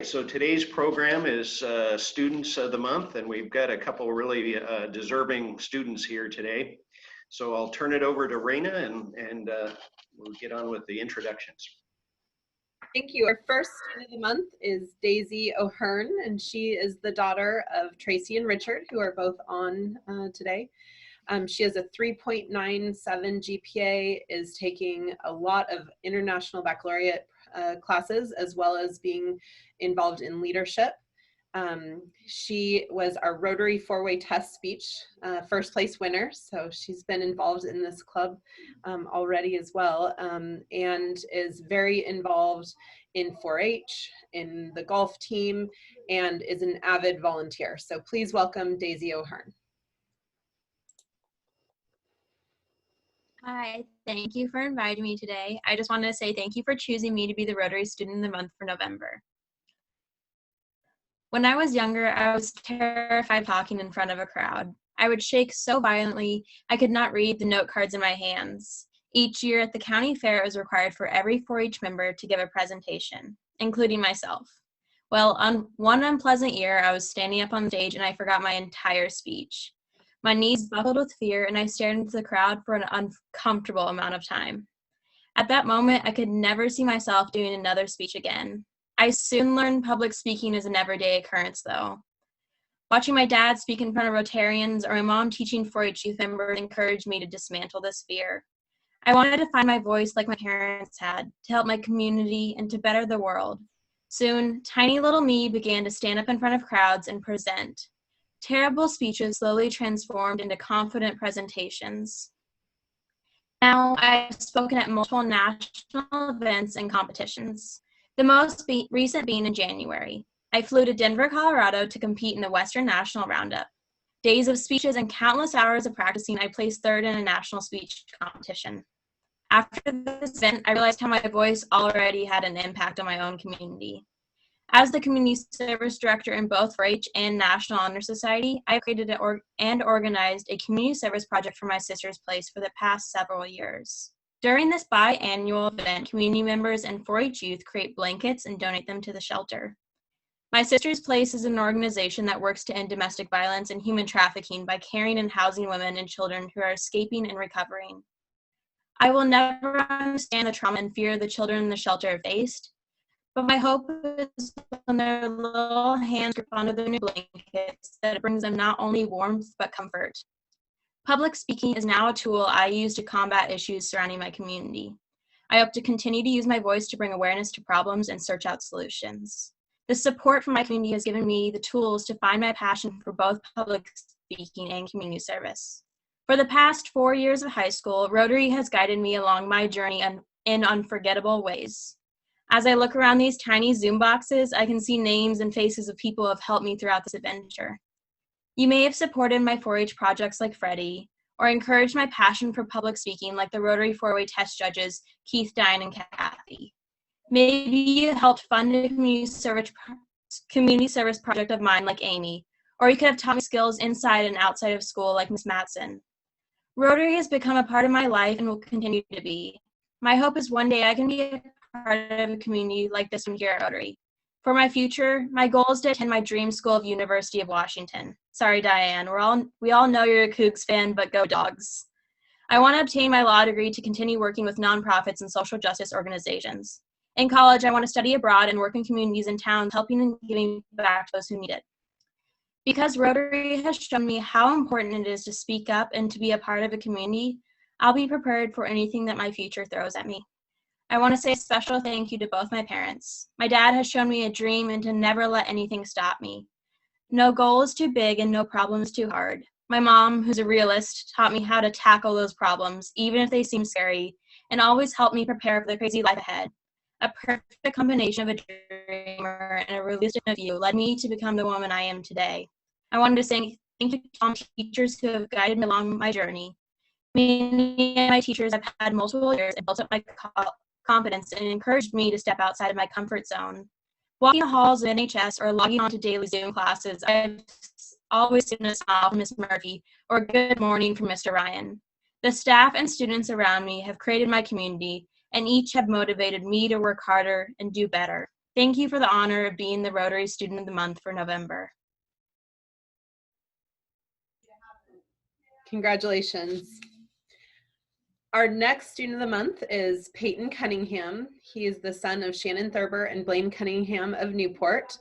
So today's program is Students of the Month, and we've got a couple really deserving students here today. So I'll turn it over to Raina and we'll get on with the introductions. Thank you. Our first student of the month is Daisy O'Hearn, and she is the daughter of Tracy and Richard, who are both on today. She has a 3.97 GPA, is taking a lot of international baccalaureate classes, as well as being involved in leadership. She was our Rotary four-way test speech first place winner, so she's been involved in this club already as well, and is very involved in 4-H, in the golf team, and is an avid volunteer. So please welcome Daisy O'Hearn. Hi, thank you for inviting me today. I just wanted to say thank you for choosing me to be the Rotary Student of the Month for November. When I was younger, I was terrified talking in front of a crowd. I would shake so violently I could not read the note cards in my hands. Each year at the county fair, it was required for every 4-H member to give a presentation, including myself. Well, on one unpleasant year, I was standing up on stage and I forgot my entire speech. My knees buckled with fear, and I stared into the crowd for an uncomfortable amount of time. At that moment, I could never see myself doing another speech again. I soon learned public speaking is an everyday occurrence, though. Watching my dad speak in front of Rotarians or my mom teaching 4-H youth members encouraged me to dismantle this fear. I wanted to find my voice like my parents had, to help my community and to better the world. Soon, tiny little me began to stand up in front of crowds and present. Terrible speeches slowly transformed into confident presentations. Now I've spoken at multiple national events and competitions, the most recent being in January. I flew to Denver, Colorado to compete in the Western National Roundup. Days of speeches and countless hours of practicing, I placed third in a national speech competition. After this event, I realized how my voice already had an impact on my own community. As the community service director in both 4-H and National Honor Society, I created and organized a community service project for my sister's place for the past several years. During this biannual event, community members and 4-H youth create blankets and donate them to the shelter. My Sister's Place is an organization that works to end domestic violence and human trafficking by caring and housing women and children who are escaping and recovering. I will never understand the trauma and fear the children in the shelter have faced, but my hope is when their little hands grip onto their new blankets that it brings them not only warmth, but comfort. Public speaking is now a tool I use to combat issues surrounding my community. I hope to continue to use my voice to bring awareness to problems and search out solutions. The support from my community has given me the tools to find my passion for both public speaking and community service. For the past 4 years of high school, Rotary has guided me along my journey in unforgettable ways. As I look around these tiny Zoom boxes, I can see names and faces of people who have helped me throughout this adventure. You may have supported my 4-H projects like Freddie, or encouraged my passion for public speaking like the Rotary four-way test judges, Keith, Dine, and Kathy. Maybe you helped fund a community service project of mine like Amy, or you could have taught me skills inside and outside of school like Miss Matson. Rotary has become a part of my life and will continue to be. My hope is one day I can be a part of a community like this one here at Rotary. For my future, my goal is to attend my dream school of University of Washington. Sorry, Diane, we all know you're a Cougs fan, but go Dogs. I want to obtain my law degree to continue working with nonprofits and social justice organizations. In college, I want to study abroad and work in communities and towns, helping and giving back to those who need it. Because Rotary has shown me how important it is to speak up and to be a part of a community, I'll be prepared for anything that my future throws at me. I want to say a special thank you to both my parents. My dad has shown me a dream and to never let anything stop me. No goal is too big and no problem is too hard. My mom, who's a realist, taught me how to tackle those problems, even if they seem scary, and always helped me prepare for the crazy life ahead. A perfect combination of a dreamer and a realistic view led me to become the woman I am today. I wanted to say thank you to all teachers who have guided me along my journey. Many of my teachers have had multiple years and built up my confidence and encouraged me to step outside of my comfort zone. Walking the halls of NHS or logging on to daily Zoom classes, I've always seen a smile from Ms. Murphy or a good morning from Mr. Ryan. The staff and students around me have created my community, and each have motivated me to work harder and do better. Thank you for the honor of being the Rotary Student of the Month for November. Congratulations. Our next student of the month is Payton Cunningham. He is the son of Shannon Thurber and Blaine Cunningham of Newport.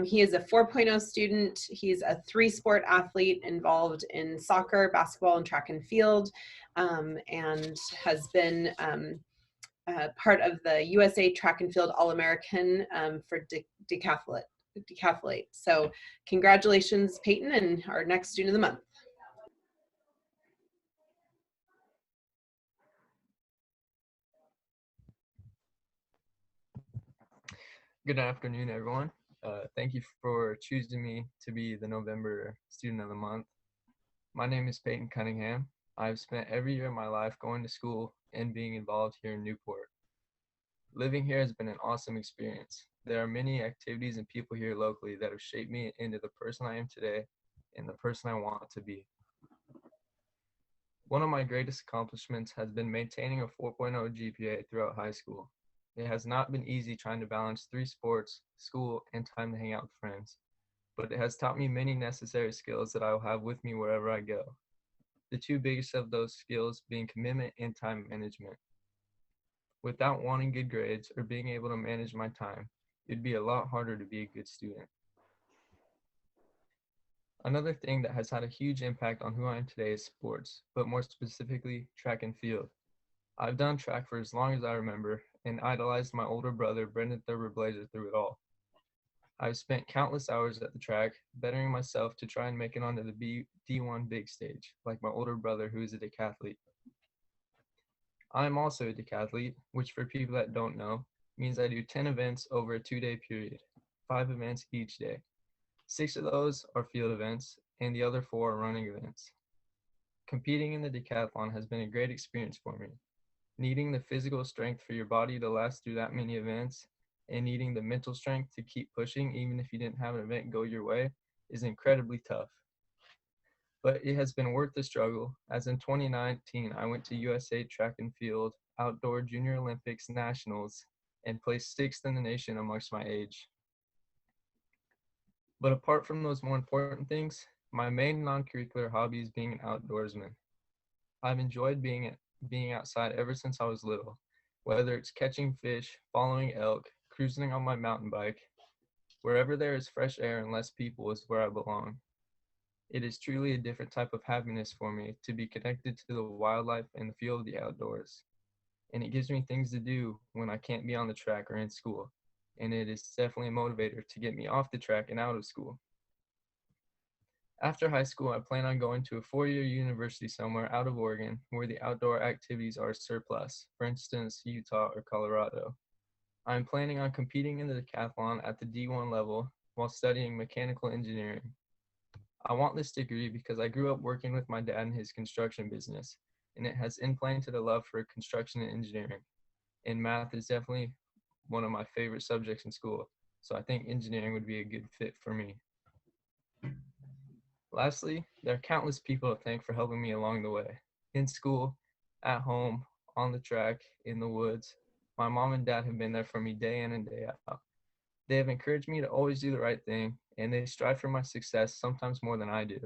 He is a 4.0 student. He's a 3-sport athlete involved in soccer, basketball, and track and field, and has been part of the USA Track and Field All-American for decathlete. So congratulations, Payton, and our next student of the month. Good afternoon, everyone. Thank you for choosing me to be the November Student of the Month. My name is Payton Cunningham. I've spent every year of my life going to school and being involved here in Newport. Living here has been an awesome experience. There are many activities and people here locally that have shaped me into the person I am today and the person I want to be. One of my greatest accomplishments has been maintaining a 4.0 GPA throughout high school. It has not been easy trying to balance 3 sports, school, and time to hang out with friends, but it has taught me many necessary skills that I will have with me wherever I go. The 2 biggest of those skills being commitment and time management. Without wanting good grades or being able to manage my time, it'd be a lot harder to be a good student. Another thing that has had a huge impact on who I am today is sports, but more specifically, track and field. I've done track for as long as I remember and idolized my older brother, Brendan Thurber Blazer, through it all. I've spent countless hours at the track, bettering myself to try and make it onto the D1 big stage, like my older brother who is a decathlete. I'm also a decathlete, which for people that don't know, means I do 10 events over a 2-day period, 5 events each day. 6 of those are field events, and the other 4 are running events. Competing in the decathlon has been a great experience for me. Needing the physical strength for your body to last through that many events and needing the mental strength to keep pushing even if you didn't have an event go your way is incredibly tough. But it has been worth the struggle, as in 2019 I went to USA Track and Field Outdoor Junior Olympics Nationals and placed 6th in the nation amongst my age. But apart from those more important things, my main non-curricular hobby is being an outdoorsman. I've enjoyed being outside ever since I was little, whether it's catching fish, following elk, cruising on my mountain bike. Wherever there is fresh air and less people is where I belong. It is truly a different type of happiness for me to be connected to the wildlife and the feel of the outdoors. And it gives me things to do when I can't be on the track or in school. And it is definitely a motivator to get me off the track and out of school. After high school, I plan on going to a 4-year university somewhere out of Oregon where the outdoor activities are surplus, for instance, Utah or Colorado. I'm planning on competing in the decathlon at the D1 level while studying mechanical engineering. I want this degree because I grew up working with my dad in his construction business, and it has implanted a love for construction and engineering. And math is definitely one of my favorite subjects in school, so I think engineering would be a good fit for me. Lastly, there are countless people to thank for helping me along the way. In school, at home, on the track, in the woods. My mom and dad have been there for me day in and day out. They have encouraged me to always do the right thing, and they strive for my success sometimes more than I do.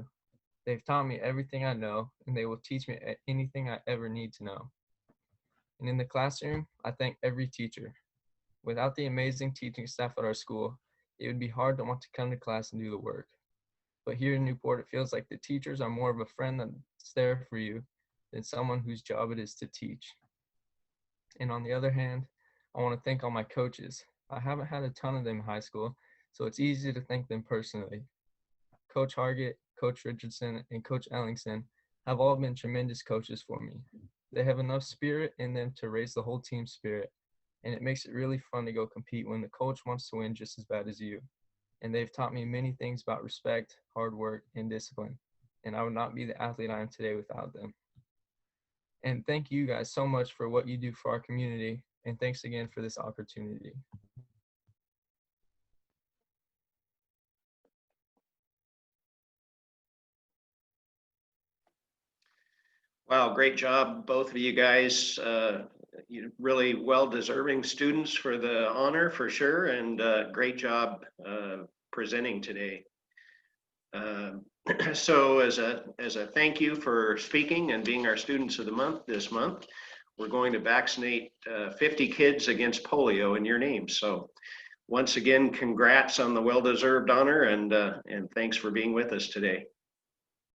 They've taught me everything I know, and they will teach me anything I ever need to know. And in the classroom, I thank every teacher. Without the amazing teaching staff at our school, it would be hard to want to come to class and do the work. But here in Newport, it feels like the teachers are more of a friend that's there for you than someone whose job it is to teach. And on the other hand, I want to thank all my coaches. I haven't had a ton of them in high school, so it's easy to thank them personally. Coach Hargett, Coach Richardson, and Coach Ellingson have all been tremendous coaches for me. They have enough spirit in them to raise the whole team's spirit, and it makes it really fun to go compete when the coach wants to win just as bad as you. And they've taught me many things about respect, hard work, and discipline, and I would not be the athlete I am today without them. And thank you guys so much for what you do for our community, and thanks again for this opportunity. Wow, great job, both of you guys. really well-deserving students for the honor for sure, and great job presenting today. So as a thank you for speaking and being our students of the month this month, we're going to vaccinate 50 kids against polio in your name. So once again, congrats on the well-deserved honor, and thanks for being with us today.